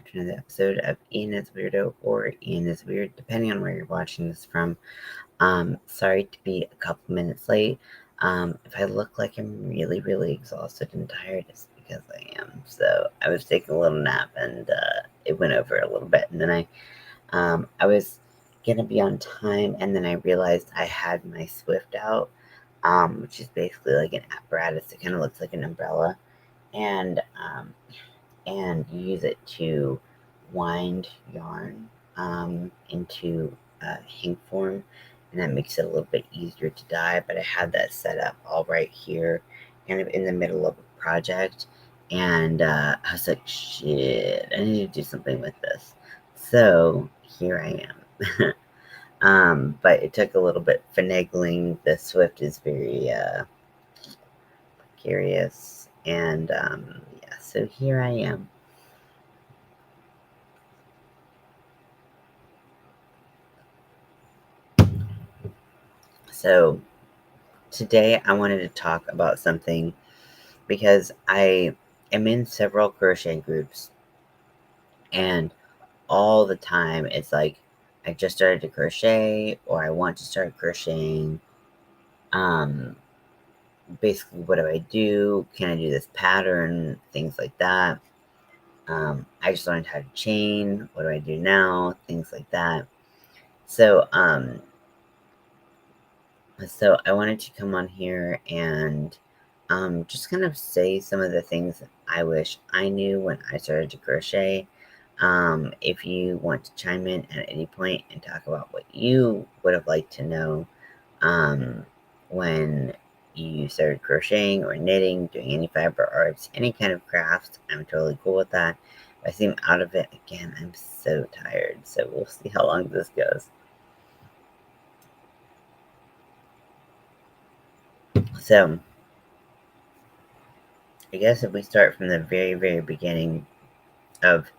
To another episode of Ian is Weirdo or Ian is Weird, depending on where you're watching this from. Sorry to be a couple minutes late. If I look like I'm really, really exhausted and tired, it's because I am. So I was taking a little nap and it went over a little bit, and then I was gonna be on time, and then I realized I had my Swift out, which is basically like an apparatus. It kind of looks like an umbrella, and you use it to wind yarn into hank form, and that makes it a little bit easier to dye. But I had that set up all right here, kind of in the middle of a project, and I was like, shit, I need to do something with this. So here I am. But it took a little bit finagling. The Swift is very precarious, and yeah, so here I am. So today I wanted to talk about something because I am in several crochet groups, and all the time it's like I just started to crochet or I want to start crocheting. Um, Basically, what do I do? Can I do this pattern? Things like that. I just learned how to chain. What do I do now? Things like that. So, so I wanted to come on here and just kind of say some of the things that I wish I knew when I started to crochet. If you want to chime in at any point and talk about what you would have liked to know when you started crocheting or knitting, doing any fiber arts, any kind of craft, I'm totally cool with that. If I seem out of it, again, I'm so tired. So we'll see how long this goes. So, I guess if we start from the very, very beginning of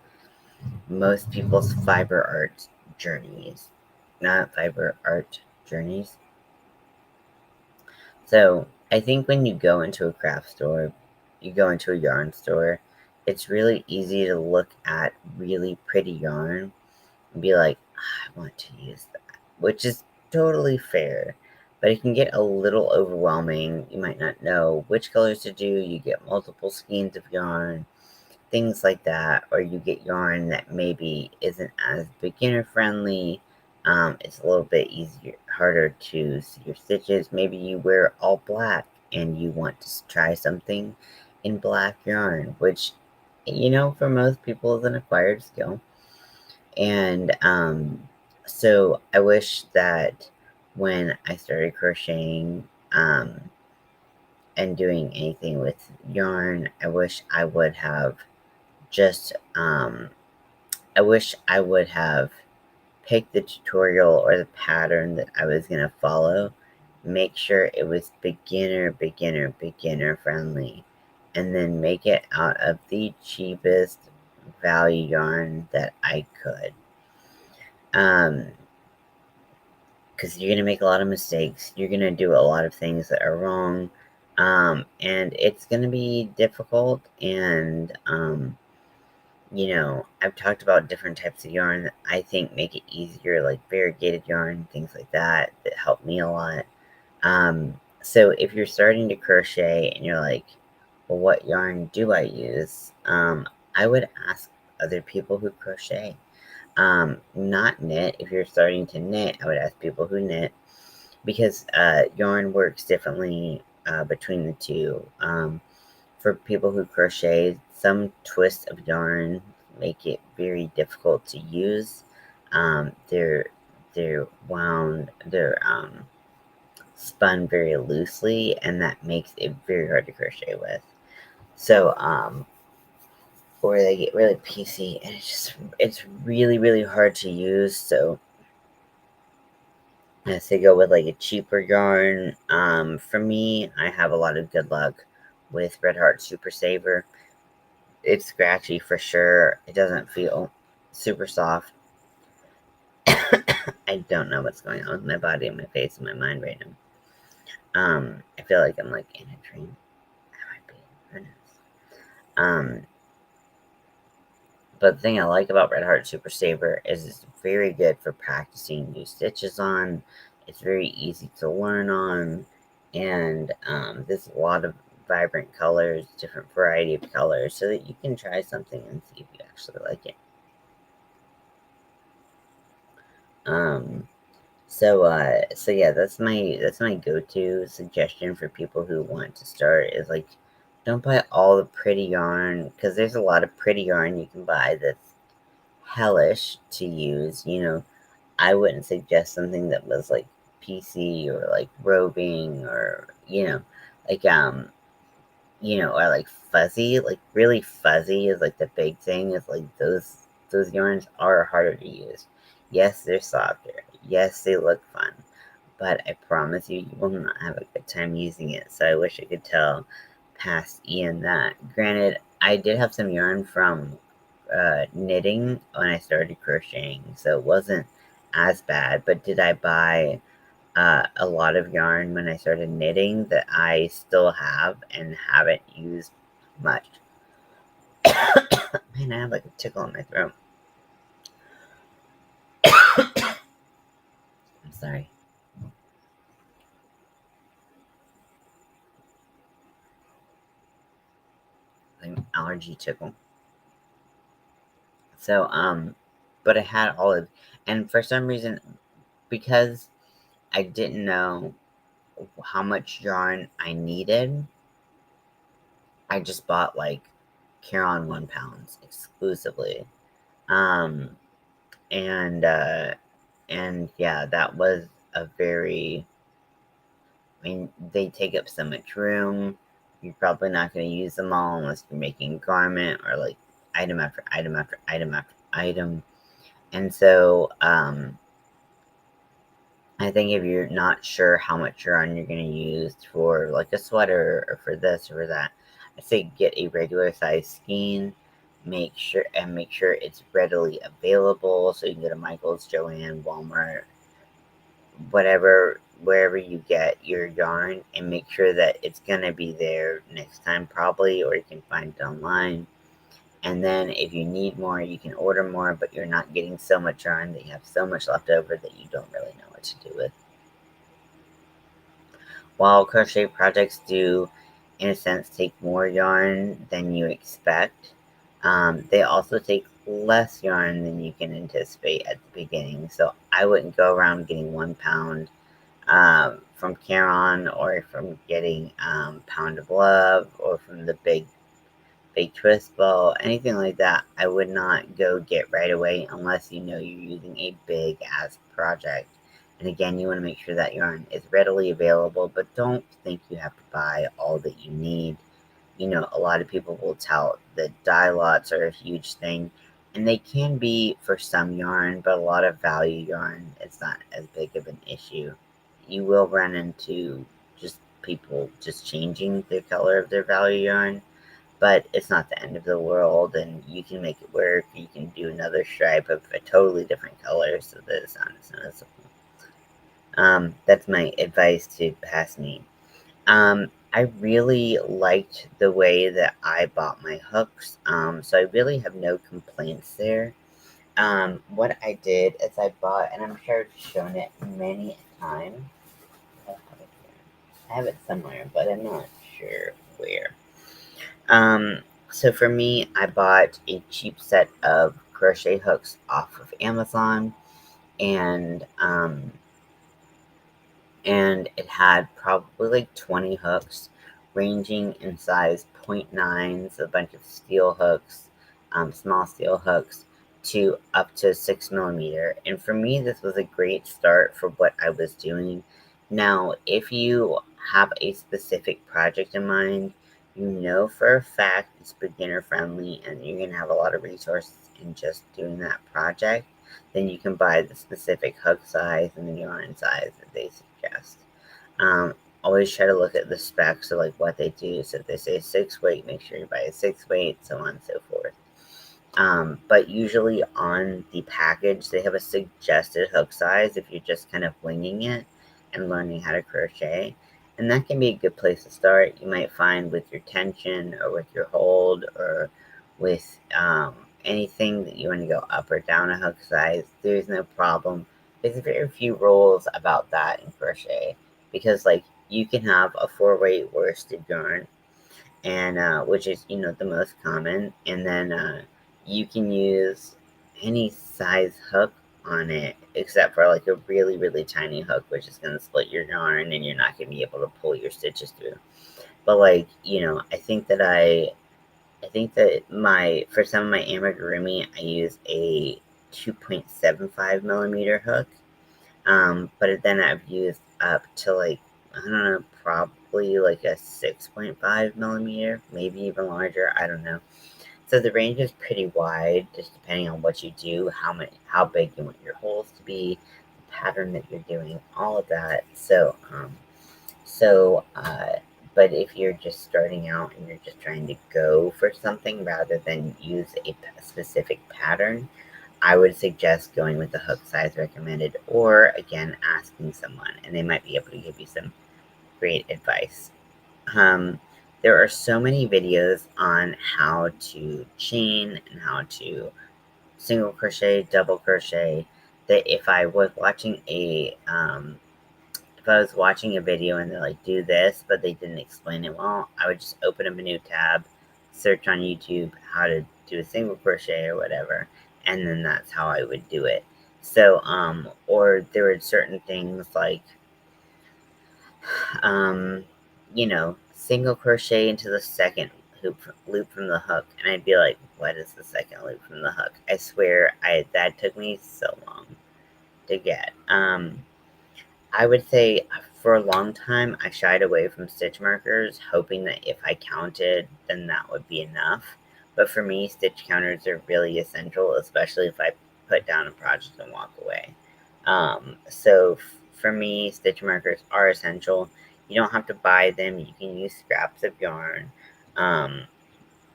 most people's fiber art journeys, not fiber art journeys. So, I think when you go into a craft store, you go into a yarn store, it's really easy to look at really pretty yarn and be like, I want to use that, which is totally fair. But it can get a little overwhelming. You might not know which colors to do. You get multiple skeins of yarn, things like that, or you get yarn that maybe isn't as beginner friendly. It's a little bit easier, harder to see your stitches. Maybe you wear all black and you want to try something in black yarn, which, for most people is an acquired skill. And so I wish that when I started crocheting and doing anything with yarn, I wish I would have just I wish I would have picked the tutorial or the pattern that I was going to follow, make sure it was beginner friendly, and then make it out of the cheapest value yarn that I could. Because you're going to make a lot of mistakes. You're going to do a lot of things that are wrong. And it's going to be difficult, and I've talked about different types of yarn that I think make it easier, like variegated yarn, things like that, that help me a lot. So if you're starting to crochet and you're like, well, what yarn do I use? I would ask other people who crochet. Not knit. If you're starting to knit, I would ask people who knit, because yarn works differently between the two. For people who crochet, some twists of yarn make it very difficult to use. They're wound, they're spun very loosely, and that makes it very hard to crochet with. So, or they get really piecey, and it's really, really hard to use. So, I say go with like a cheaper yarn. For me, I have a lot of good luck with Red Heart Super Saver. It's scratchy for sure. It doesn't feel super soft. I don't know what's going on with my body and my face and my mind right now. I feel like I'm like in a dream. I might be. Who knows? But the thing I like about Red Heart Super Saver is it's very good for practicing new stitches on. It's very easy to learn on, and there's a lot of vibrant colors, different variety of colors, so that you can try something and see if you actually like it. Um, so yeah, that's my go-to suggestion for people who want to start is like, don't buy all the pretty yarn, because there's a lot of pretty yarn you can buy that's hellish to use. I wouldn't suggest something that was like PC or like roving, or like or like fuzzy. Like really fuzzy is like the big thing. Is like those yarns are harder to use. Yes, they're softer. Yes, they look fun. But I promise you, you will not have a good time using it. So I wish I could tell past Ian that. Granted, I did have some yarn from knitting when I started crocheting, so it wasn't as bad. But did I buy a lot of yarn when I started knitting that I still have and haven't used much? Man, I have like a tickle in my throat. I'm sorry. Like an allergy tickle. So, but I had all of, and for some reason, because I didn't know how much yarn I needed, I just bought like Caron 1 pounds exclusively. Um, and yeah, that was a very, I mean, they take up so much room. You're probably not going to use them all unless you're making a garment or like item after item after item after item. And so, I think if you're not sure how much yarn you're going to use for like a sweater or for this or for that, I say get a regular size skein. Make sure it's readily available, so you can go to Michael's, Joann, Walmart, whatever, wherever you get your yarn, and make sure that it's going to be there next time probably, or you can find it online. And then if you need more, you can order more, but you're not getting so much yarn that you have so much left over that you don't really know what to do with. While crochet projects do, in a sense, take more yarn than you expect, they also take less yarn than you can anticipate at the beginning. So I wouldn't go around getting 1 pound from Caron, or from getting Pound of Love, or from the big twist ball, anything like that. I would not go get right away unless you know you're using a big ass project. And again, you want to make sure that yarn is readily available, but don't think you have to buy all that you need. A lot of people will tout that dye lots are a huge thing, and they can be for some yarn, but a lot of value yarn, it's not as big of an issue. You will run into just people just changing the color of their value yarn, but it's not the end of the world, and you can make it work. You can do another stripe of a totally different color so that it's not as noticeable. That's my advice to past me. I really liked the way that I bought my hooks, so I really have no complaints there. What I did is I bought, and I'm sure I've shown it many a time. I have it somewhere, but I'm not sure where. Um, so for me, I bought a cheap set of crochet hooks off of Amazon, and it had probably like 20 hooks, ranging in size .9s, a bunch of steel hooks, small steel hooks, to up to 6 millimeter. And for me, this was a great start for what I was doing. Now, if you have a specific project in mind, you know for a fact it's beginner friendly and you're going to have a lot of resources in just doing that project, then you can buy the specific hook size and the yarn size that they suggest. Always try to look at the specs of like what they do. So if they say 6 weight, make sure you buy a 6 weight, so on and so forth. But usually on the package, they have a suggested hook size if you're just kind of winging it and learning how to crochet. And that can be a good place to start. You might find with your tension or with your hold or with anything that you want to go up or down a hook size, there's no problem. There's very few rules about that in crochet, because like you can have a 4-weight worsted yarn, and which is the most common, and then you can use any size hook on it except for like a really really tiny hook, which is going to split your yarn and you're not going to be able to pull your stitches through. But like I think that my for some of my amigurumi I use a 2.75 millimeter hook, but then I've used up to like, I don't know, probably like a 6.5 millimeter, maybe even larger. I don't know. So the range is pretty wide, just depending on what you do, how big you want your holes to be, the pattern that you're doing, all of that. So, but if you're just starting out and you're just trying to go for something rather than use a specific pattern, I would suggest going with the hook size recommended, or again, asking someone, and they might be able to give you some great advice. Um, there are so many videos on how to chain and how to single crochet, double crochet, that if I was watching a video and they're like, do this, but they didn't explain it well, I would just open up a new tab, search on YouTube how to do a single crochet or whatever, and then that's how I would do it. So, or there were certain things like, single crochet into the second loop from the hook, and I'd be like, what is the second loop from the hook? I swear, that took me so long to get. I would say for a long time, I shied away from stitch markers, hoping that if I counted, then that would be enough. But for me, stitch counters are really essential, especially if I put down a project and walk away. So for me, stitch markers are essential. You don't have to buy them. You can use scraps of yarn. Um,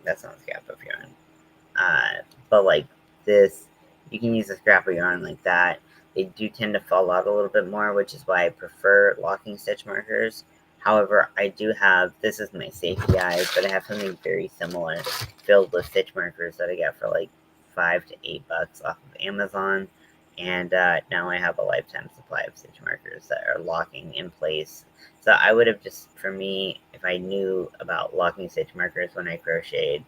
that's not a scrap of yarn. But like this, you can use a scrap of yarn like that. They do tend to fall out a little bit more, which is why I prefer locking stitch markers. However, I do have, this is my safety eyes, but I have something very similar filled with stitch markers that I got for like $5 to $8 off of Amazon. And now I have a lifetime supply of stitch markers that are locking in place. So I would have just, for me, if I knew about locking stitch markers when I crocheted,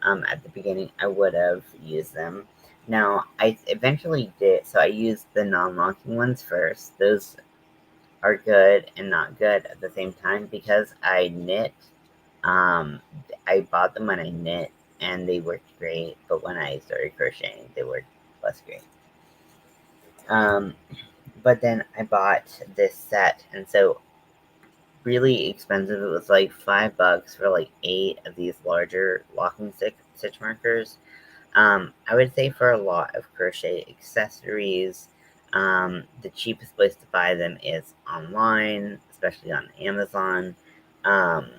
at the beginning, I would have used them. Now, I eventually did, so I used the non-locking ones first. Those are good and not good at the same time because I knit. Um, I bought them when I knit and they worked great, but when I started crocheting, they worked less great. Um, but then I bought this set, and so really expensive. It was like $5 for like 8 of these larger locking stitch markers. I would say for a lot of crochet accessories, the cheapest place to buy them is online, especially on Amazon. Um,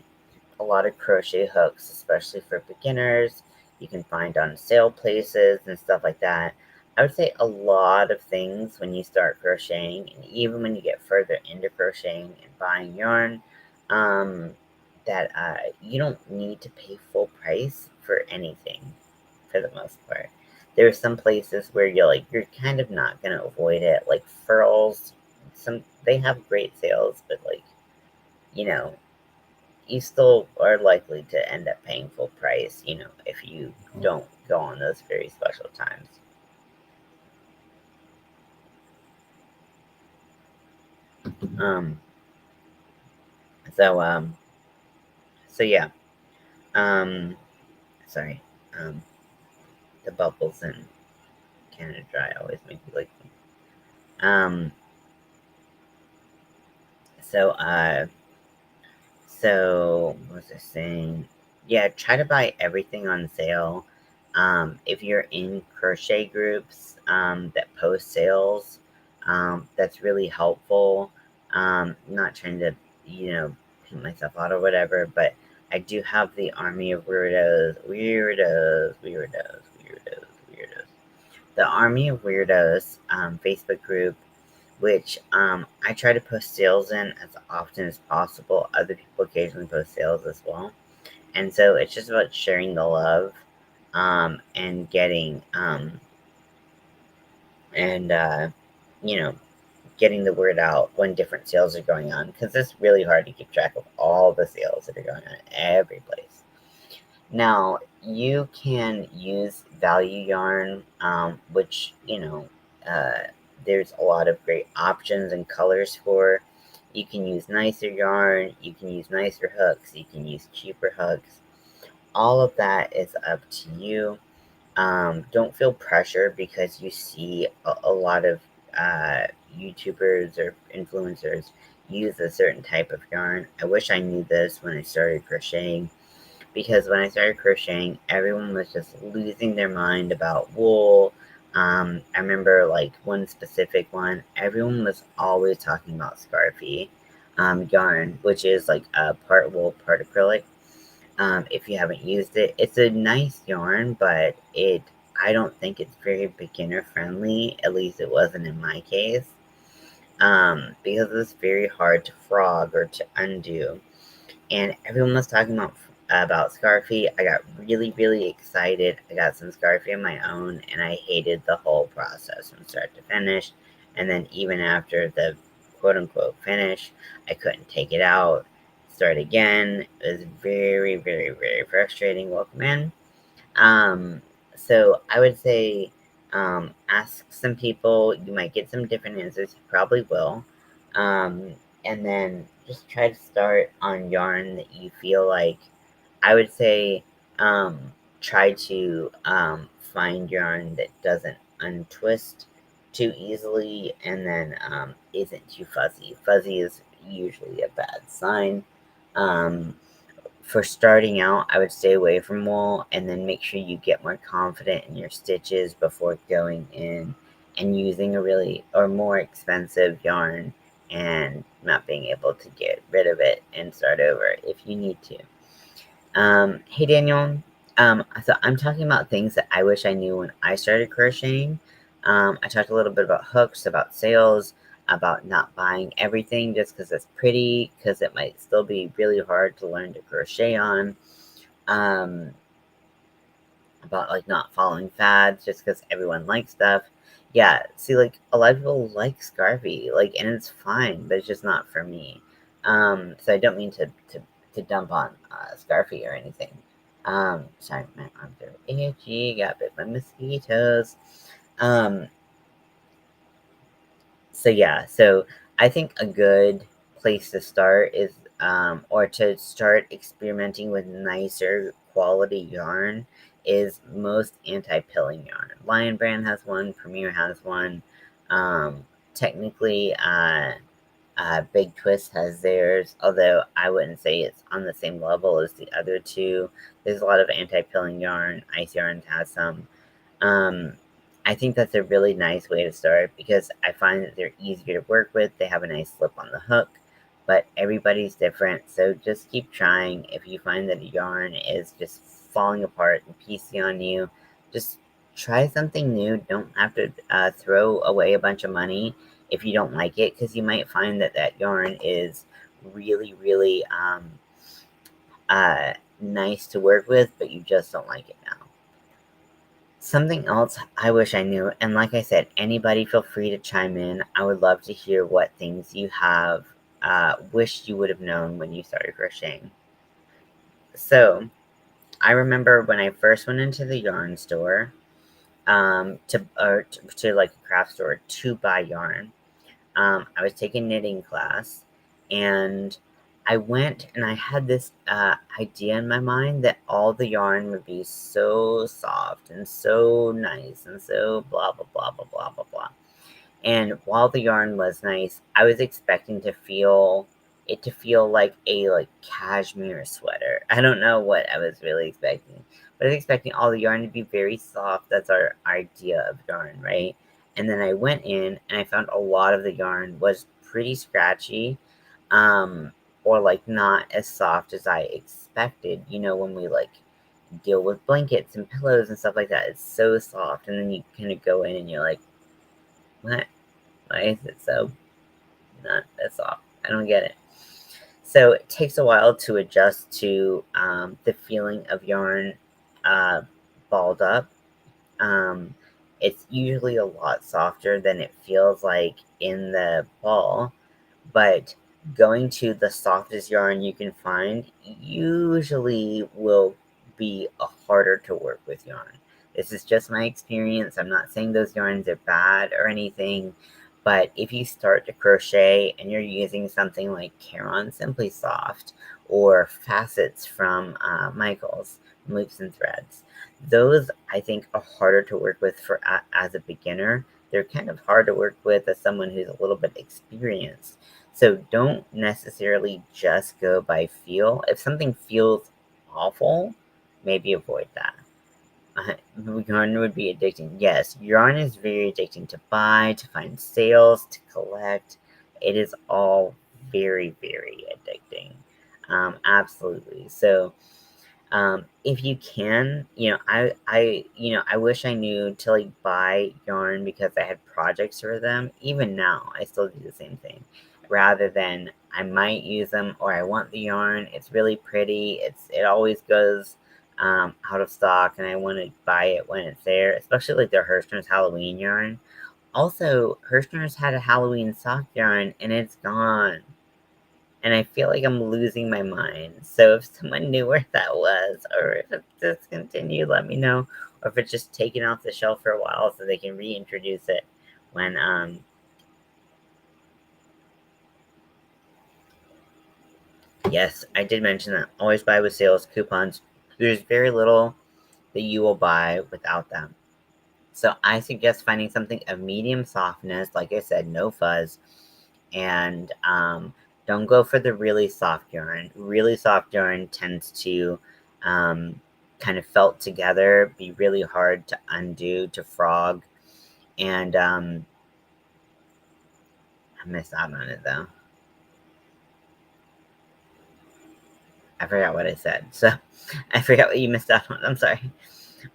a lot of crochet hooks, especially for beginners, you can find on sale places and stuff like that. I would say a lot of things when you start crocheting, and even when you get further into crocheting and buying yarn, um, that you don't need to pay full price for anything for the most part. There are some places where you're kind of not gonna avoid it, like furls. They have great sales, but like you know you still are likely to end up paying full price, if you don't go on those very special times. Um, so, so yeah. Um, sorry. Um, the bubbles in Canada Dry always make me like them. Um, so, what was I saying? Yeah, try to buy everything on sale. If you're in crochet groups that post sales, that's really helpful. Not trying to, paint myself out or whatever, but I do have the Army of Weirdos. The Army of Weirdos Facebook group, which I try to post sales in as often as possible. Other people occasionally post sales as well. And so it's just about sharing the love. and getting and you know getting the word out when different sales are going on, because it's really hard to keep track of all the sales that are going on every place. Now, you can use value yarn, which, there's a lot of great options and colors for. You can use nicer yarn, you can use nicer hooks, you can use cheaper hooks. All of that is up to you. Don't feel pressure because you see a lot of YouTubers or influencers use a certain type of yarn. I wish I knew this when I started crocheting, because when I started crocheting, everyone was just losing their mind about wool. I remember like one specific one, everyone was always talking about Scarfy yarn, which is like a part wool, part acrylic. If you haven't used it, it's a nice yarn, but I don't think it's very beginner friendly. At least it wasn't in my case, because it's very hard to frog or to undo. And everyone was talking about Scarfy. I got really, really excited. I got some Scarfy of my own, and I hated the whole process from start to finish. And then even after the quote unquote finish, I couldn't take it out. Start again. It was very, very, very frustrating. Welcome in. Um, so I would say, ask some people. You might get some different answers. You probably will. Um, and then just try to start on yarn that you feel like. I would say, try to find yarn that doesn't untwist too easily, and then isn't too fuzzy. Fuzzy is usually a bad sign. Um, for starting out, I would stay away from wool, and then make sure you get more confident in your stitches before going in and using a really or more expensive yarn and not being able to get rid of it and start over if you need to. Hey Daniel. So I'm talking about things that I wish I knew when I started crocheting. I talked a little bit about hooks, about sales, about not buying everything just because it's pretty, because it might still be really hard to learn to crochet on. Um, about like not following fads just because everyone likes stuff. Yeah, see, like a lot of people like Scarfy, like, and it's fine, but it's just not for me. So I don't mean to dump on Scarfy or anything. Sorry, my arms are itchy. Got bit by mosquitoes. Um, so yeah, so I think a good place to start is, or to start experimenting with nicer quality yarn, is most anti-pilling yarn. Lion Brand has one, Premier has one. Technically, Big Twist has theirs, although I wouldn't say it's on the same level as the other two. There's a lot of anti-pilling yarn. Ice Yarn has some. Um, I think that's a really nice way to start because I find that they're easier to work with. They have a nice slip on the hook, but everybody's different. So just keep trying. If you find that a yarn is just falling apart and piecey on you, just try something new. Don't have to throw away a bunch of money if you don't like it, because you might find that that yarn is really, really nice to work with, but you just don't like it now. Something else I wish I knew, and like I said, anybody feel free to chime in. I would love to hear what things you have wished you would have known when you started crocheting. So, I remember when I first went into the yarn store, to like a craft store to buy yarn. I was taking knitting class, and I went and I had this idea in my mind that all the yarn would be so soft and so nice and so blah blah blah blah blah blah blah. And while the yarn was nice, I was expecting to feel like a like cashmere sweater. I don't know what I was really expecting, but I was expecting all the yarn to be very soft. That's our idea of yarn, right? And then I went in and I found a lot of the yarn was pretty scratchy, um, or like not as soft as I expected. You know, when we like deal with blankets and pillows and stuff like that, it's so soft, and then you kind of go in and you're like, what? Why is it so not that soft? I don't get it. So it takes a while to adjust to the feeling of yarn, uh, balled up, um, it's usually a lot softer than it feels like in the ball, but going to the softest yarn you can find usually will be a harder to work with yarn. This is just my experience. I'm not saying those yarns are bad or anything, but if you start to crochet and you're using something like Caron Simply Soft or Facets from Michaels, Loops and Threads, those I think are harder to work with for as a beginner. They're kind of hard to work with as someone who's a little bit experienced. So don't necessarily just go by feel. If something feels awful, maybe avoid that. Yarn would be addicting. Yes, yarn is very addicting to buy, to find sales, to collect. It is all very, very addicting. Absolutely. So, if you can, I wish I knew to like buy yarn because I had projects for them. Even now, I still do the same thing. Rather than I might use them or I want the yarn. It's really pretty. It always goes out of stock, and I want to buy it when it's there. Especially like the Hirschner's Halloween yarn. Also, Hirschner's had a Halloween sock yarn, and it's gone, and I feel like I'm losing my mind. So if someone knew where that was, or if it's discontinued, let me know. Or if it's just taken off the shelf for a while so they can reintroduce it when yes, I did mention that. Always buy with sales coupons. There's very little that you will buy without them. So I suggest finding something of medium softness, like I said, no fuzz, and don't go for the really soft yarn. Really soft yarn tends to kind of felt together, be really hard to undo, to frog, and I missed out on it though. I forgot what I said. So I forgot what you missed out on. I'm sorry.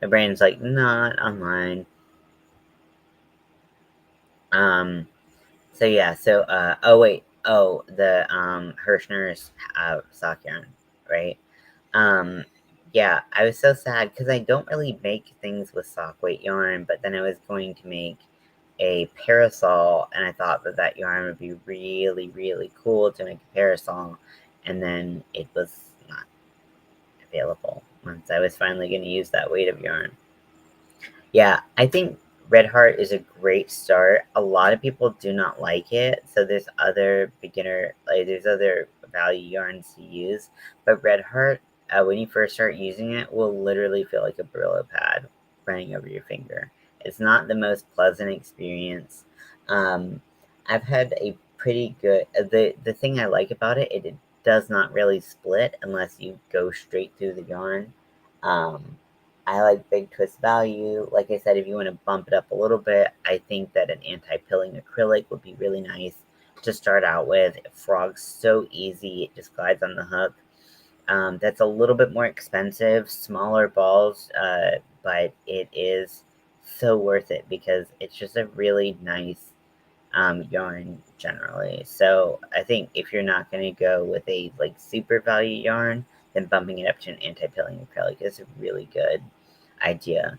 My brain's like not online. Um, So yeah, oh wait, the Hirschner's sock yarn, right? Um, yeah, I was so sad because I don't really make things with sock weight yarn, but then I was going to make a parasol, and I thought that that yarn would be really, really cool to make a parasol, and then it was not available once I was finally going to use that weight of yarn. Yeah, I think Red Heart is a great start. A lot of people do not like it, so there's other value yarns to use. But Red Heart, when you first start using it, will literally feel like a Brillo pad running over your finger. It's not the most pleasant experience. Um, I've had a pretty good. The thing I like about it, it does not really split unless you go straight through the yarn. Um, I like big twist value. Like I said, if you want to bump it up a little bit, I think that an anti-pilling acrylic would be really nice to start out with. It frogs so easy, it just glides on the hook. That's a little bit more expensive, smaller balls, but it is so worth it because it's just a really nice yarn generally. So I think if you're not going to go with a like super value yarn, then bumping it up to an anti-pilling acrylic is a really good idea.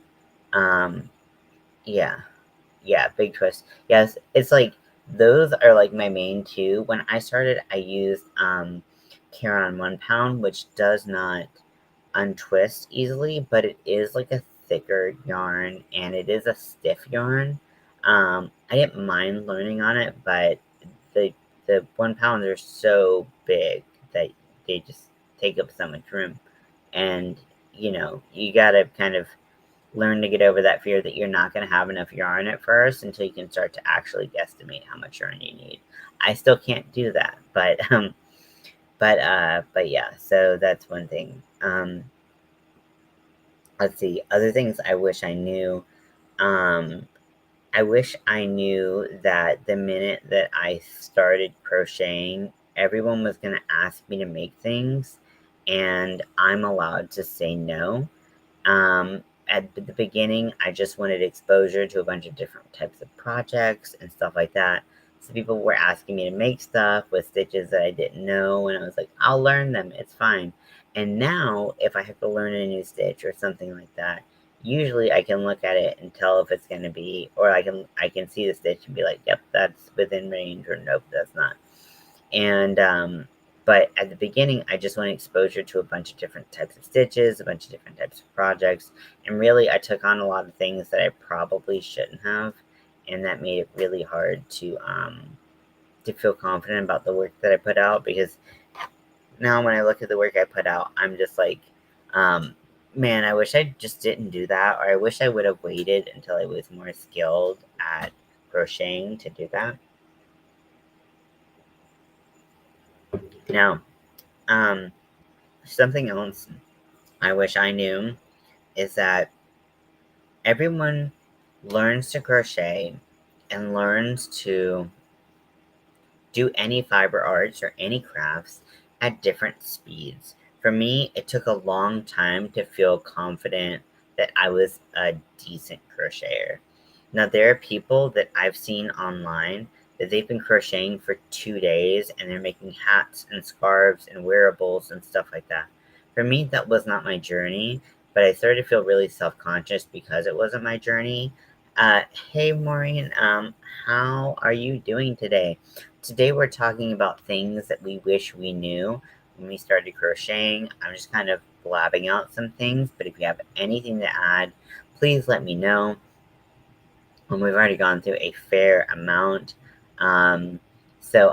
Um, yeah, yeah, big twist. Yes, it's like those are like my main two. When I started, I used Caron 1 pound, which does not untwist easily, but it is like a thicker yarn and it is a stiff yarn. I didn't mind learning on it, but the the 1 pounds are so big that they just take up so much room, and you gotta kind of learn to get over that fear that you're not going to have enough yarn at first until you can start to actually guesstimate how much yarn you need. I still can't do that, but yeah, so that's one thing. Let's see, other things I wish I knew. Um, I wish I knew that the minute that I started crocheting, everyone was going to ask me to make things, and I'm allowed to say no. At the beginning, I just wanted exposure to a bunch of different types of projects and stuff like that. So people were asking me to make stuff with stitches that I didn't know, and I was like, I'll learn them, it's fine. And now, if I have to learn a new stitch or something like that, usually I can look at it and tell if it's going to be, or I can see the stitch and be like, yep, that's within range, or nope, that's not. And but at the beginning, I just wanted exposure to a bunch of different types of stitches, a bunch of different types of projects, and really I took on a lot of things that I probably shouldn't have, and that made it really hard to feel confident about the work that I put out, because now when I look at the work I put out, I'm just like, um, man, I wish I just didn't do that, or I wish I would have waited until I was more skilled at crocheting to do that. Now, something else I wish I knew is that everyone learns to crochet and learns to do any fiber arts or any crafts at different speeds. For me, it took a long time to feel confident that I was a decent crocheter. Now, there are people that I've seen online that they've been crocheting for 2 days and they're making hats and scarves and wearables and stuff like that. For me, that was not my journey, but I started to feel really self conscious because it wasn't my journey. Hey, Maureen, how are you doing today? Today we're talking about things that we wish we knew when we started crocheting. I'm just kind of blabbing out some things, but if you have anything to add, please let me know. And we've already gone through a fair amount. Um, so,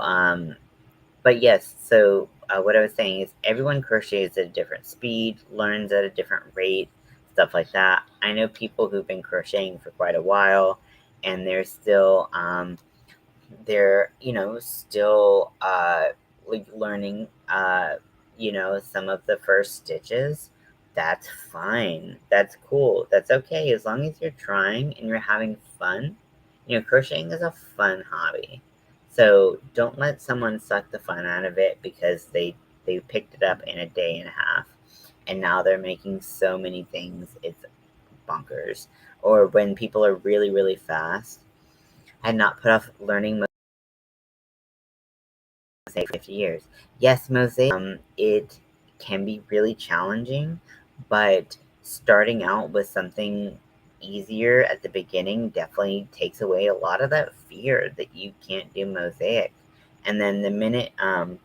but yes, so what I was saying is everyone crochets at a different speed, learns at a different rate, stuff like that. I know people who've been crocheting for quite a while, and they're still like learning some of the first stitches. That's fine, that's cool, that's okay, as long as you're trying and you're having fun. Crocheting is a fun hobby, so don't let someone suck the fun out of it because they picked it up in a day and a half and now they're making so many things. It's bonkers. Or when people are really really fast. I had not put off learning Mosaic 50 years. Yes, Mosaic, it can be really challenging, but starting out with something easier at the beginning definitely takes away a lot of that fear that you can't do Mosaic. And then the minute, let me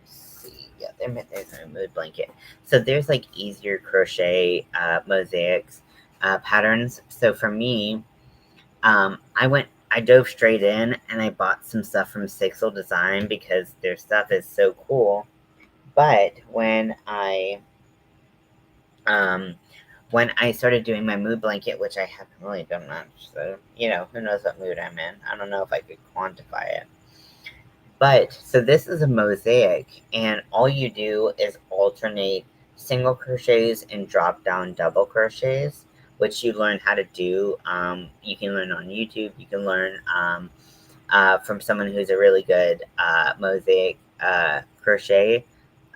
see. Yeah, there's a mood blanket. So there's like easier crochet mosaics patterns. So for me, I dove straight in and I bought some stuff from Sixel Design because their stuff is so cool. But um, when I started doing my mood blanket, which I haven't really done much, so who knows what mood I'm in. I don't know if I could quantify it. But so this is a mosaic, and all you do is alternate single crochets and drop down double crochets, which you learn how to do. You can learn on YouTube. You can learn from someone who's a really good mosaic crochet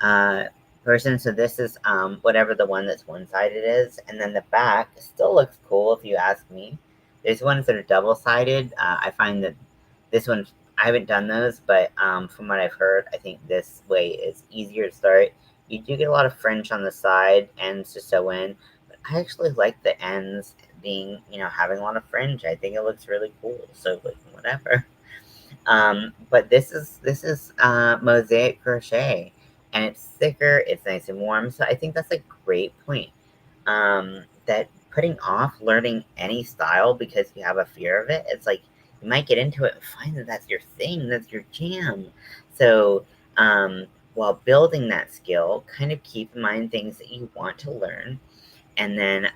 uh, person. So this is whatever the one that's one-sided is, and then the back still looks cool if you ask me. There's ones that are double-sided. I find that this one, I haven't done those, but from what I've heard, I think this way is easier to start. You do get a lot of fringe on the side ends to sew in, but I actually like the ends being, having a lot of fringe. I think it looks really cool. So like whatever. But this is mosaic crochet, and it's thicker. It's nice and warm. So I think that's a great point. That putting off learning any style because you have a fear of it. It's like you might get into it and find that that's your thing. That's your jam. So while building that skill, kind of keep in mind things that you want to learn, and then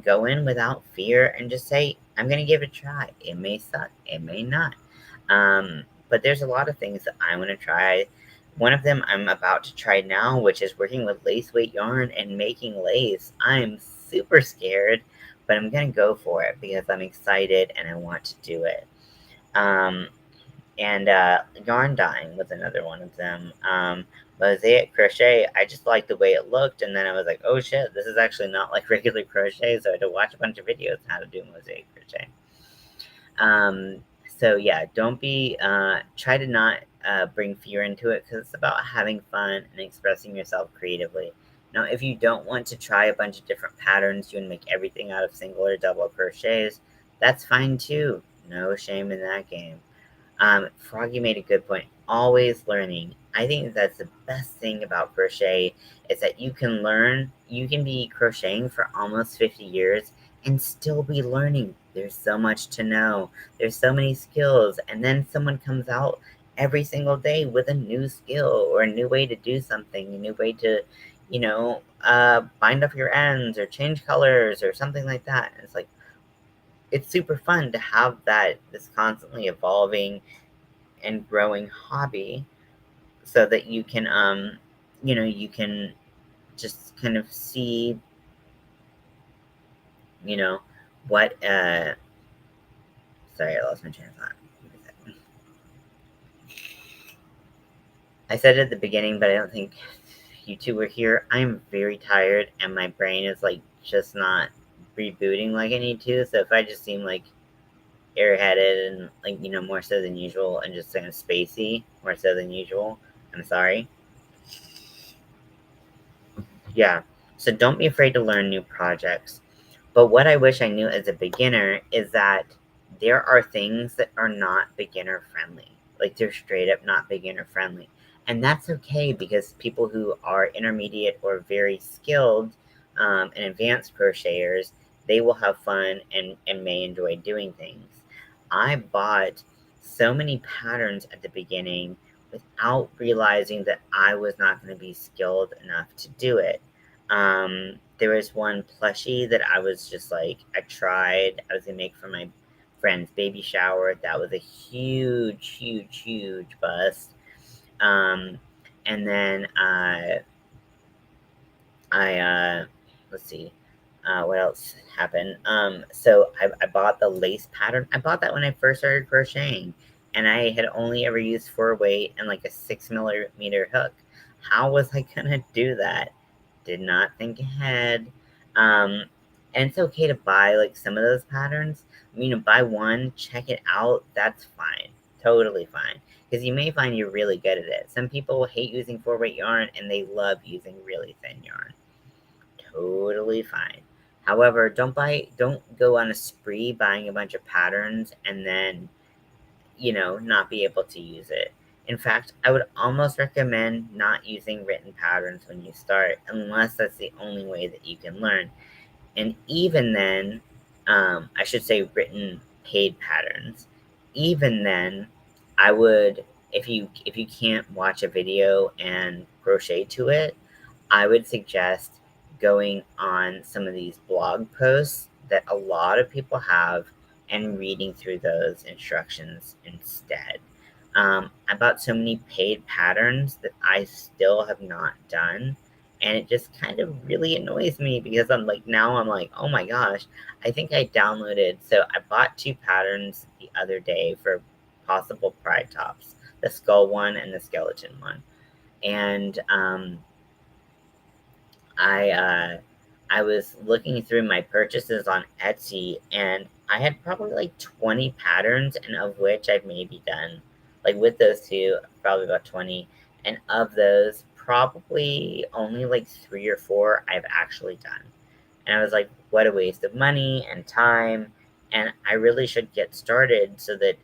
go in without fear and just say, I'm gonna give it a try. It may suck, it may not, but there's a lot of things that I want to try. One of them I'm about to try now, which is working with lace weight yarn and making lace. I'm super scared, but I'm gonna go for it because I'm excited and I want to do it. um, and yarn dyeing was another one of them. Mosaic crochet, I just liked the way it looked, and then I was like, oh shit, this is actually not like regular crochet, so I had to watch a bunch of videos on how to do mosaic crochet. So yeah, don't be, try to not bring fear into it because it's about having fun and expressing yourself creatively. Now, if you don't want to try a bunch of different patterns, you want to make everything out of single or double crochets, that's fine too. No shame in that game. Froggy made a good point. Always learning. I think that's the best thing about crochet is that you can learn. You can be crocheting for almost 50 years and still be learning. There's so much to know. There's so many skills, and then someone comes out every single day with a new skill or a new way to do something, a new way to, bind up your ends or change colors or something like that. And it's like it's super fun to have that this constantly evolving and growing hobby so that you can just kind of see, you know, what, sorry, I lost my train of thought. I said it at the beginning, but I don't think you two were here. I'm very tired and my brain is like just not rebooting like I need to. So if I just seem like airheaded and like, more so than usual and just kind of spacey, more so than usual, I'm sorry. Yeah. So don't be afraid to learn new projects. But what I wish I knew as a beginner is that there are things that are not beginner friendly. Like they're straight up not beginner friendly. And that's okay because people who are intermediate or very skilled and advanced crocheters, they will have fun and may enjoy doing things. I bought so many patterns at the beginning without realizing that I was not going to be skilled enough to do it. There was one plushie that I was just like, I tried. I was gonna make for my friend's baby shower. That was a huge, huge, huge bust. Um, and then I let's see, what else happened? So I bought the lace pattern. I bought that when I first started crocheting, and I had only ever used 4 weight and like a 6 millimeter hook. How was I gonna do that? Did not think ahead. Um, and it's okay to buy like some of those patterns. Buy one, check it out. That's fine, totally fine. Because you may find you're really good at it. Some people hate using 4 weight yarn and they love using really thin yarn. Totally fine. However, don't go on a spree buying a bunch of patterns and then, not be able to use it. In fact, I would almost recommend not using written patterns when you start, unless that's the only way that you can learn. And even then, I should say written paid patterns. Even then, I would, if you can't watch a video and crochet to it, I would suggest going on some of these blog posts that a lot of people have and reading through those instructions instead. I bought so many paid patterns that I still have not done. And it just kind of really annoys me because now I'm like, oh my gosh, I think I downloaded. So I bought 2 patterns the other day for possible pride tops, the skull one and the skeleton one. And I was looking through my purchases on Etsy, and I had probably like 20 patterns, and of which I've maybe done, like with those two, probably about 20. And of those, probably only like 3 or 4 I've actually done. And I was like, what a waste of money and time. And I really should get started so that,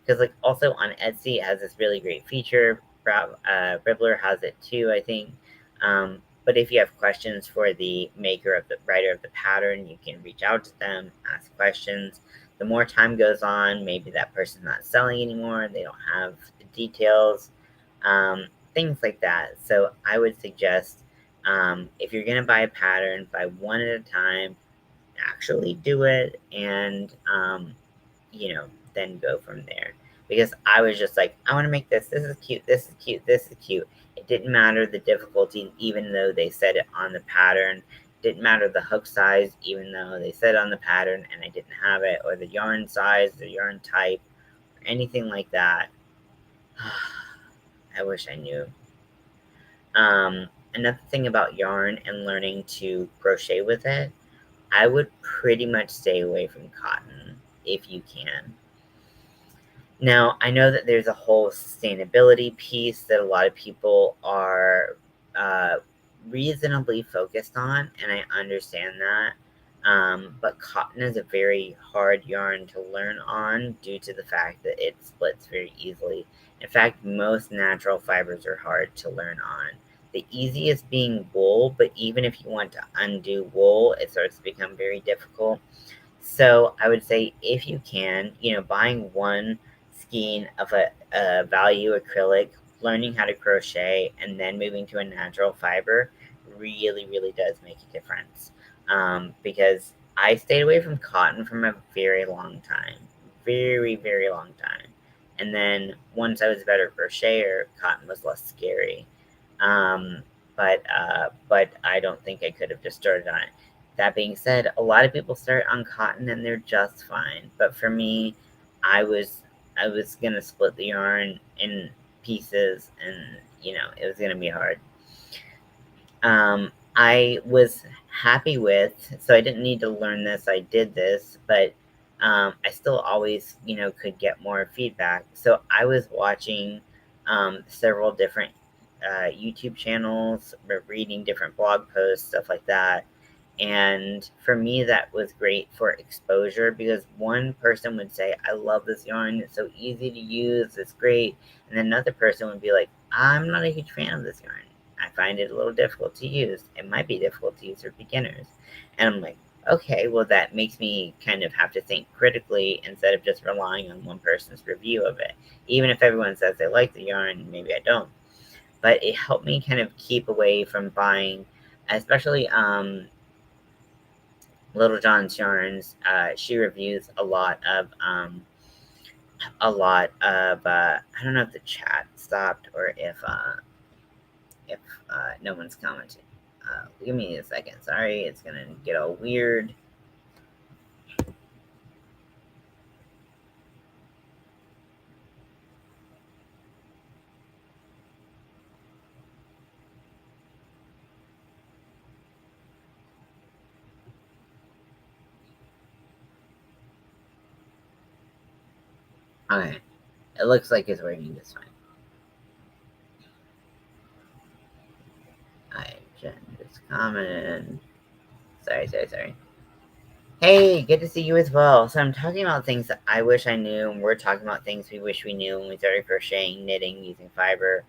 because like also on Etsy, it has this really great feature. Ribbler has it too, I think. But if you have questions for the maker of the writer of the pattern, you can reach out to them, ask questions. The more time goes on, maybe that person's not selling anymore, they don't have the details, things like that. So I would suggest, if you're going to buy a pattern, buy one at a time, actually do it, and then go from there. Because I was just like, I want to make this. This is cute. This is cute. This is cute. It didn't matter the difficulty, even though they said it on the pattern. Didn't matter the hook size, even though they said on the pattern and I didn't have it, or the yarn size, the yarn type, or anything like that. I wish I knew. Another thing about yarn and learning to crochet with it, I would pretty much stay away from cotton if you can. Now, I know that there's a whole sustainability piece that a lot of people are reasonably focused on, and I understand that. But cotton is a very hard yarn to learn on due to the fact that it splits very easily. In fact, most natural fibers are hard to learn on. The easiest being wool, but even if you want to undo wool, it starts to become very difficult. So I would say if you can, buying one skein of a value acrylic, learning how to crochet, and then moving to a natural fiber really, really does make a difference. Because I stayed away from cotton from a very long time, very, very long time. And then once I was a better crocheter, cotton was less scary. Um, but I don't think I could have just started on it. That being said, a lot of people start on cotton and they're just fine. But for me, I was I was gonna split the yarn in pieces, and it was gonna be hard. I was happy with, so I didn't need to learn this. I did this, but I still always, could get more feedback. So I was watching several different YouTube channels, reading different blog posts, stuff like that. And for me, that was great for exposure because one person would say, I love this yarn. It's so easy to use. It's great. And another person would be like, I'm not a huge fan of this yarn. I find it a little difficult to use. It might be difficult to use for beginners. And I'm like, okay, well, that makes me kind of have to think critically instead of just relying on one person's review of it. Even if everyone says they like the yarn, maybe I don't. But it helped me kind of keep away from buying, especially Little John's Yarns. She reviews a lot of. I don't know if the chat stopped or if no one's commenting. Give me a second. Sorry, it's gonna get all weird. Okay, it looks like it's working just fine. I just commented. Sorry. Hey, good to see you as well. So I'm talking about things that I wish I knew, and we're talking about things we wish we knew when we started crocheting, knitting, using fiber,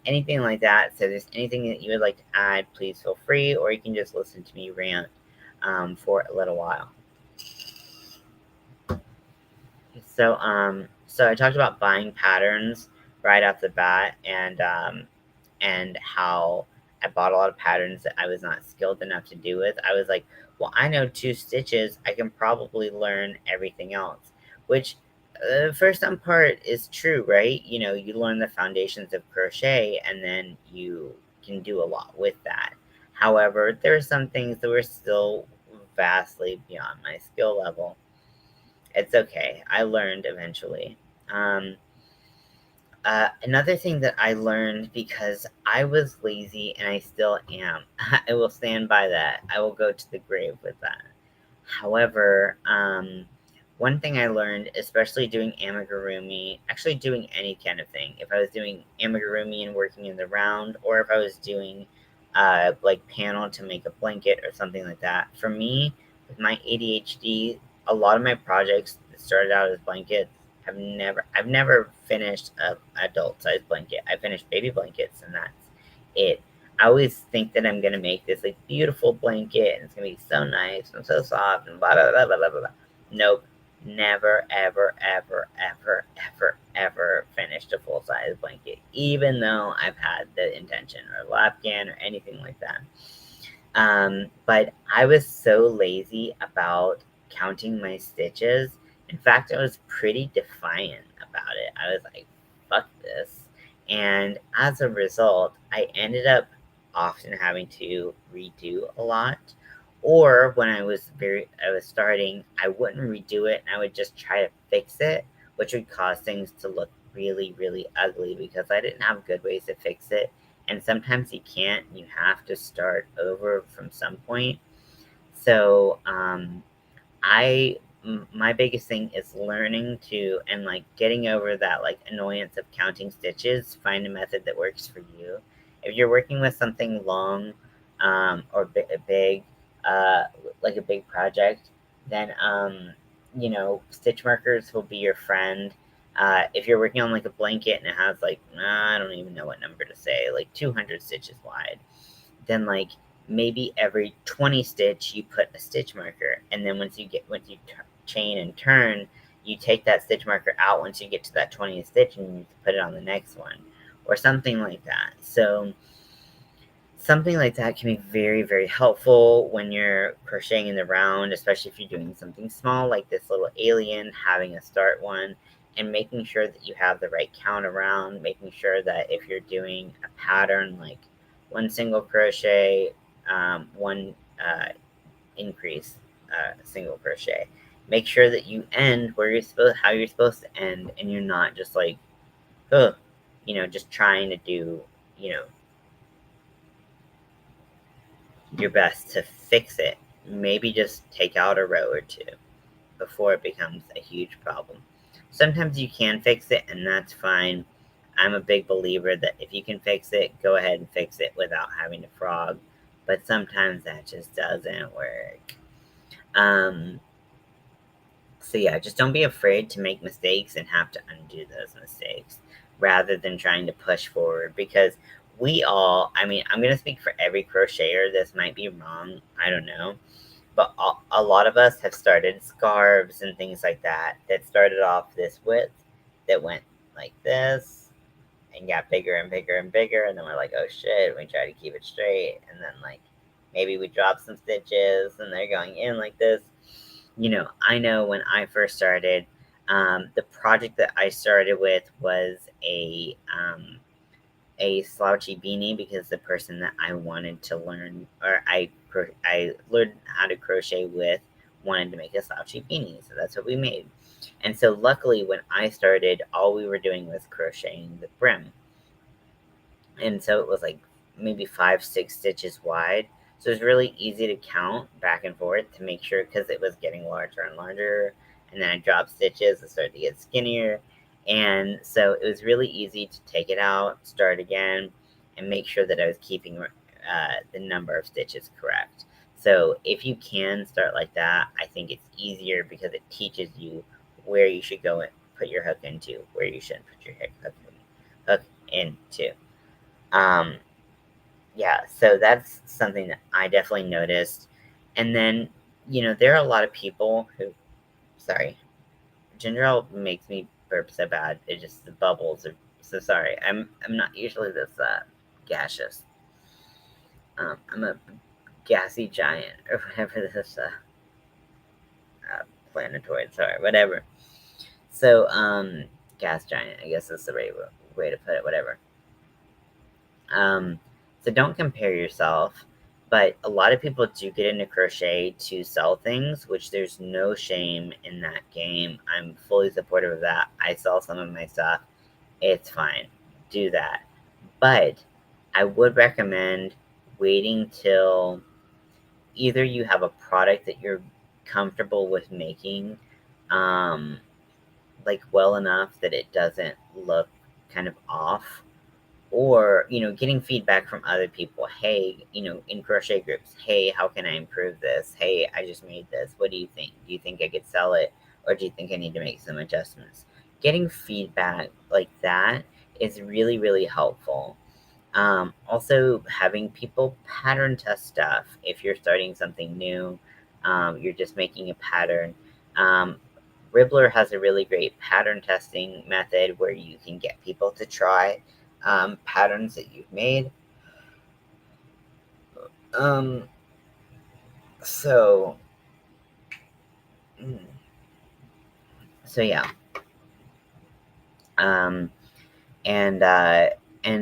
anything like that. So if there's anything that you would like to add, please feel free, or you can just listen to me rant for a little while. So I talked about buying patterns right off the bat, and how I bought a lot of patterns that I was not skilled enough to do with. I was like, well, I know 2 stitches. I can probably learn everything else, which for some part is true, right? You learn the foundations of crochet, and then you can do a lot with that. However, there are some things that were still vastly beyond my skill level. It's okay. I learned eventually. Um, Another thing that I learned because I was lazy and I still am, I will stand by that. I will go to the grave with that. However, one thing I learned, especially doing amigurumi, actually doing any kind of thing, if I was doing amigurumi and working in the round, or if I was doing like panel to make a blanket or something like that, for me, with my ADHD, a lot of my projects that started out as blankets I've never finished a adult size blanket. I finished baby blankets, and that's it. I always think that I'm gonna make this like beautiful blanket and it's gonna be so nice and so soft and blah blah blah blah blah blah. Nope. Never, ever, ever, ever, ever, ever finished a full size blanket, even though I've had the intention or lapcan or anything like that. But I was so lazy about counting my stitches. In fact, I was pretty defiant about it. I was like, fuck this. And as a result, I ended up often having to redo a lot. Or when I was starting, I wouldn't redo it and I would just try to fix it, which would cause things to look really, really ugly because I didn't have good ways to fix it. And sometimes you can't, you have to start over from some point. So, my biggest thing is learning to and like getting over that like annoyance of counting stitches. Find a method that works for you. If you're working with something long, or big, uh, like a big project, then, stitch markers will be your friend. If you're working on like a blanket and it has like, I don't even know what number to say, like 200 stitches wide, then like maybe every 20 stitch you put a stitch marker, and then once you chain and turn, you take that stitch marker out once you get to that 20th stitch and you put it on the next one, or something like that. So something like that can be very, very helpful when you're crocheting in the round, especially if you're doing something small like this little alien, having a start one, and making sure that you have the right count around, making sure that if you're doing a pattern like one single crochet, one increase, single crochet, make sure that you end where how you're supposed to end, and you're not just like, oh, just trying to do, you know, your best to fix it. Maybe just take out a row or two before it becomes a huge problem. Sometimes you can fix it, and that's fine. I'm a big believer that if you can fix it, go ahead and fix it without having to frog. But sometimes that just doesn't work. Um, so yeah, just don't be afraid to make mistakes and have to undo those mistakes rather than trying to push forward, because I mean, I'm going to speak for every crocheter. This might be wrong. I don't know. But a lot of us have started scarves and things like that that started off this width, that went like this and got bigger and bigger and bigger. And then we're like, oh shit, we try to keep it straight. And then, like, maybe we drop some stitches and they're going in like this. I know when I first started, the project that I started with was a slouchy beanie, because the person that I wanted to learn, or I learned how to crochet with, wanted to make a slouchy beanie, so that's what we made. And so luckily, when I started, all we were doing was crocheting the brim, and so it was like maybe 5, 6 stitches wide. So it was really easy to count back and forth to make sure, because it was getting larger and larger. And then I dropped stitches, it started to get skinnier. And so it was really easy to take it out, start again, and make sure that I was keeping the number of stitches correct. So if you can start like that, I think it's easier, because it teaches you where you should go and put your hook into, where you shouldn't put your hook into. Um, yeah, so that's something that I definitely noticed. And then, there are a lot of people who, sorry, ginger ale makes me burp so bad. It just, the bubbles are so sorry. I'm not usually this gaseous. I'm a gassy giant, or whatever this planetoid, sorry, whatever. So, gas giant, I guess that's the right way to put it, whatever. Um, so don't compare yourself. But a lot of people do get into crochet to sell things, which there's no shame in that game. I'm fully supportive of that. I sell some of my stuff. It's fine. Do that. But I would recommend waiting till either you have a product that you're comfortable with making, um, like well enough that it doesn't look kind of off, or getting feedback from other people. Hey, in crochet groups, hey, how can I improve this? Hey, I just made this, what do you think? Do you think I could sell it, or do you think I need to make some adjustments? Getting feedback like that is really, really helpful. Also, having people pattern test stuff. If you're starting something new, you're just making a pattern. um, Ribbler has a really great pattern testing method where you can get people to try patterns that you've made. Um, so, mm, so yeah. Um, and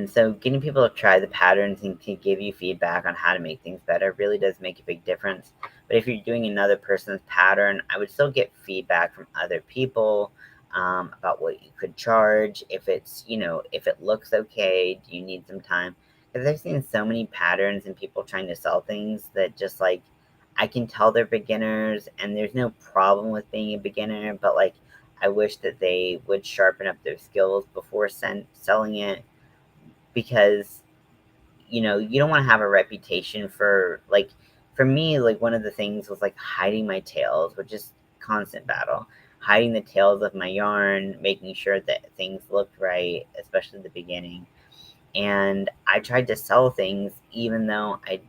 so getting people to try the patterns and to give you feedback on how to make things better really does make a big difference. But if you're doing another person's pattern, I would still get feedback from other people, about what you could charge, if it's, if it looks okay, do you need some time? Because I've seen so many patterns and people trying to sell things that just like, I can tell they're beginners, and there's no problem with being a beginner, but like, I wish that they would sharpen up their skills before selling it, because you don't want to have a reputation for like, for me, like one of the things was like hiding my tails, which is constant battle. Hiding the tails of my yarn, making sure that things looked right, especially at the beginning. And I tried to sell things even though it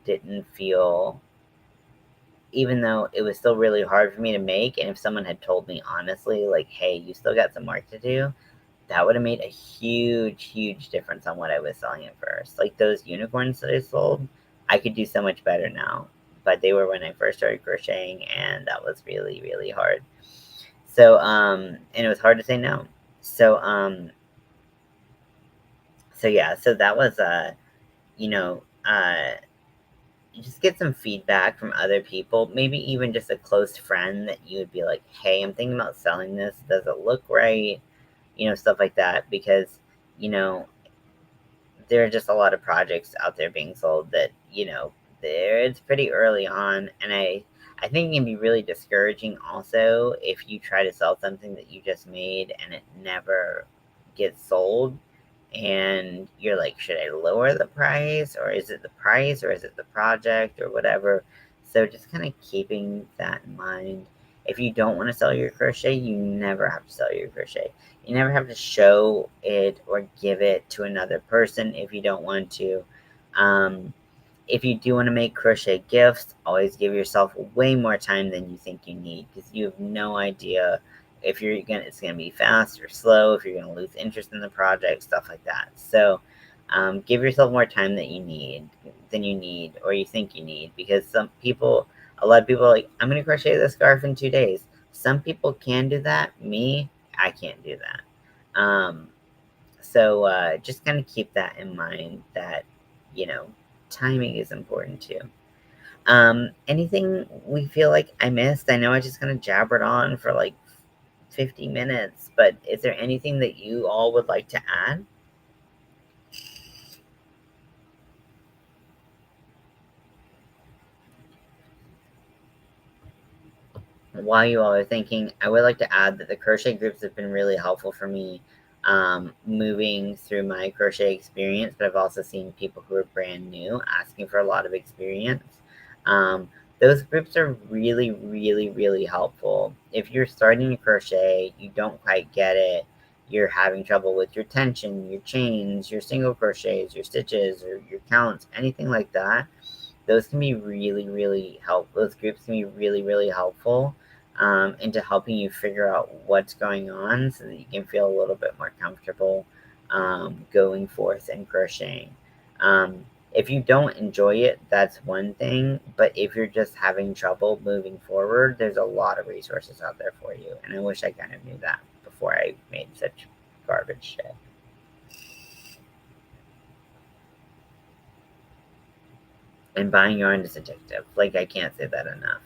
was still really hard for me to make. And if someone had told me honestly, like, hey, you still got some work to do, that would have made a huge, huge difference on what I was selling at first. Like those unicorns that I sold, I could do so much better now. But they were when I first started crocheting, and that was really, really hard. So, and it was hard to say no. So, so yeah, so that was, you know, you just get some feedback from other people, maybe even just a close friend that you would be like, hey, I'm thinking about selling this. Does it look right? Stuff like that. Because, you know, there are just a lot of projects out there being sold that, it's pretty early on. And I think it can be really discouraging also if you try to sell something that you just made and it never gets sold, and you're like, should I lower the price, or is it the price, or is it the project, or whatever. So just kind of keeping that in mind. If you don't want to sell your crochet, you never have to sell your crochet. You never have to show it or give it to another person if you don't want to. um, if you do want to make crochet gifts, always give yourself way more time than you think you need, because you have no idea if it's gonna be fast or slow, if you're gonna lose interest in the project, stuff like that. So give yourself more time than you need or you think you need, because a lot of people are like, I'm gonna crochet this scarf in 2 days. Some people can do that. Me, I can't do that. So just kind of keep that in mind, that you know timing is important too. Anything we feel like I missed? I know I just kind of jabbered on for like 50 minutes, but is there anything that you all would like to add? While you all are thinking, I would like to add that the crochet groups have been really helpful for me, moving through my crochet experience, but I've also seen people who are brand new asking for a lot of experience. Um, those groups are really, really, really helpful. If you're starting to crochet, you don't quite get it, you're having trouble with your tension, your chains, your single crochets, your stitches, or your counts, anything like that, those can be really, really those groups can be really, really helpful, into helping you figure out what's going on so that you can feel a little bit more comfortable, going forth and crocheting. If you don't enjoy it, that's one thing, but if you're just having trouble moving forward, there's a lot of resources out there for you. And I wish I kind of knew that before I made such garbage shit. And buying yarn is addictive. Like, I can't say that enough.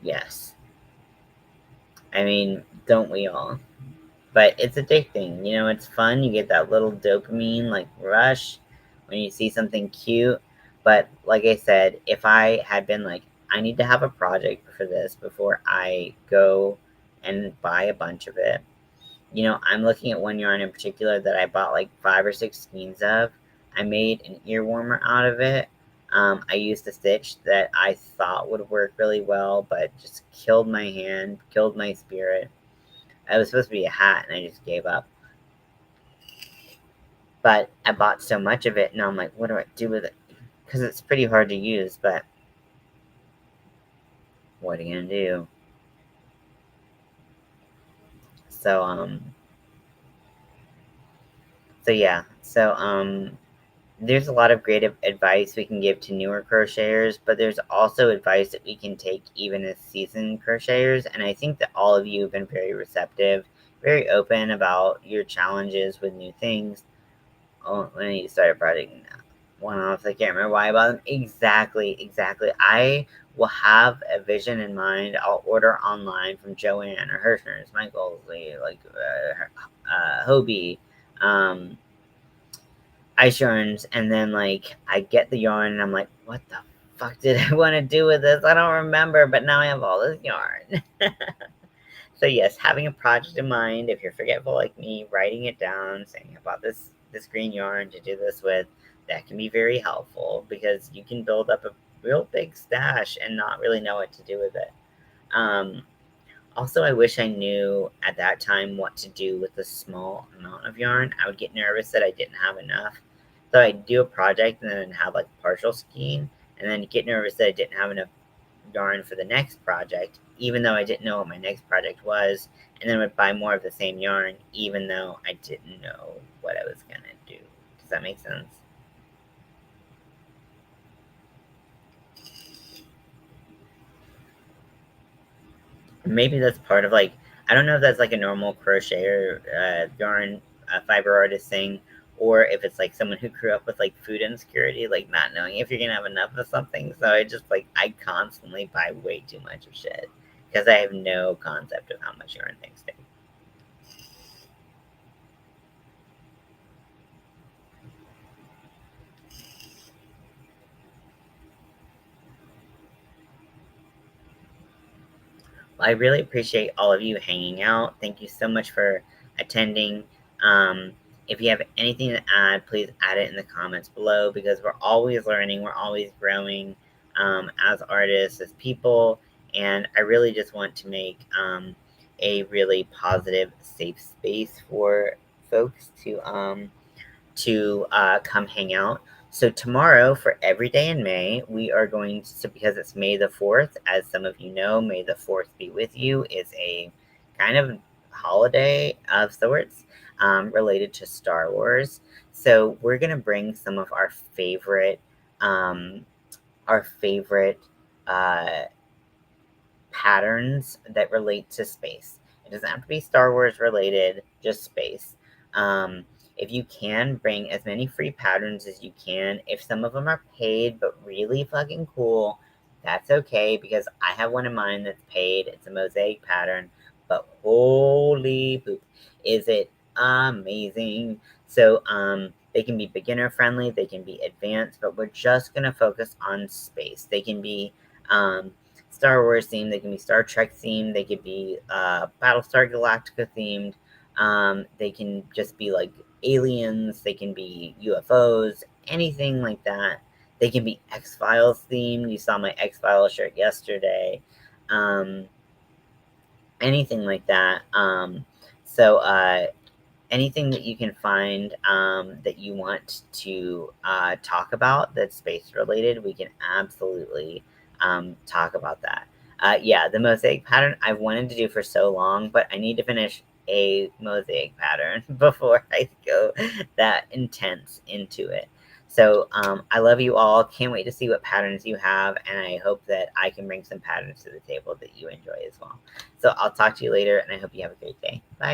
Yes. I mean, don't we all? But it's addicting. It's fun. You get that little dopamine like rush when you see something cute. But like I said, if I had been like, I need to have a project for this before I go and buy a bunch of it. I'm looking at one yarn in particular that I bought like 5 or 6 skeins of. I made an ear warmer out of it. I used a stitch that I thought would work really well, but just killed my hand, killed my spirit. It was supposed to be a hat, and I just gave up. But I bought so much of it, and I'm like, what do I do with it? Because it's pretty hard to use, but what are you gonna do? So so yeah, there's a lot of great advice we can give to newer crocheters, but there's also advice that we can take even as seasoned crocheters. And I think that all of you have been very receptive, very open about your challenges with new things. Oh, when you start a project, one off, I can't remember why I bought them. Exactly. I will have a vision in mind. I'll order online from Joanne or Hirschner's, Michael's, like Hobie, um, ice yarns, and then like I get the yarn and I'm like, what the fuck did I want to do with this? I don't remember, but now I have all this yarn. So yes, having a project in mind, if you're forgetful like me, writing it down, saying I bought this green yarn to do this with, that can be very helpful because you can build up a real big stash and not really know what to do with it. Um, Also, I wish I knew at that time what to do with the small amount of yarn. I would get nervous that I didn't have enough. So I'd do a project and then have like partial skein, and then get nervous that I didn't have enough yarn for the next project, even though I didn't know what my next project was, and then would buy more of the same yarn, even though I didn't know what I was gonna do. Does that make sense? Maybe that's part of like, I don't know if that's like a normal crochet or yarn fiber artist thing, or if it's like someone who grew up with like food insecurity, like not knowing if you're gonna have enough of something. So I just like, I constantly buy way too much of shit because I have no concept of how much yarn things take. I really appreciate all of you hanging out. Thank you so much for attending. Um, if you have anything to add, please add it in the comments below because we're always learning, we're always growing as artists, as people, and I really just want to make a really positive, safe space for folks to come hang out. So tomorrow, for every day in May, we are going to, because it's May the 4th, as some of you know, May the 4th be with you is a kind of holiday of sorts related to Star Wars. So we're going to bring some of um, our favorite uh, patterns that relate to space. It doesn't have to be Star Wars related, just space. Um, if you can, bring as many free patterns as you can. If some of them are paid but really fucking cool, that's okay because I have one in mind that's paid. It's a mosaic pattern, but holy poop, is it amazing! So they can be beginner friendly, they can be advanced, but we're just gonna focus on space. They can be um, Star Wars themed, they can be Star Trek themed, they could be Battlestar Galactica themed, they can just be like aliens, they can be UFOs, anything like that. They can be X Files themed. You saw my X Files shirt yesterday. Um, Anything like that. So anything that you can find that you want to talk about that's space related, we can absolutely talk about that. Yeah, the mosaic pattern I've wanted to do for so long, but I need to finish a mosaic pattern before I go that intense into it. So I love you all. Can't wait to see what patterns you have, and I hope that I can bring some patterns to the table that you enjoy as well. So I'll talk to you later, and I hope you have a great day. Bye.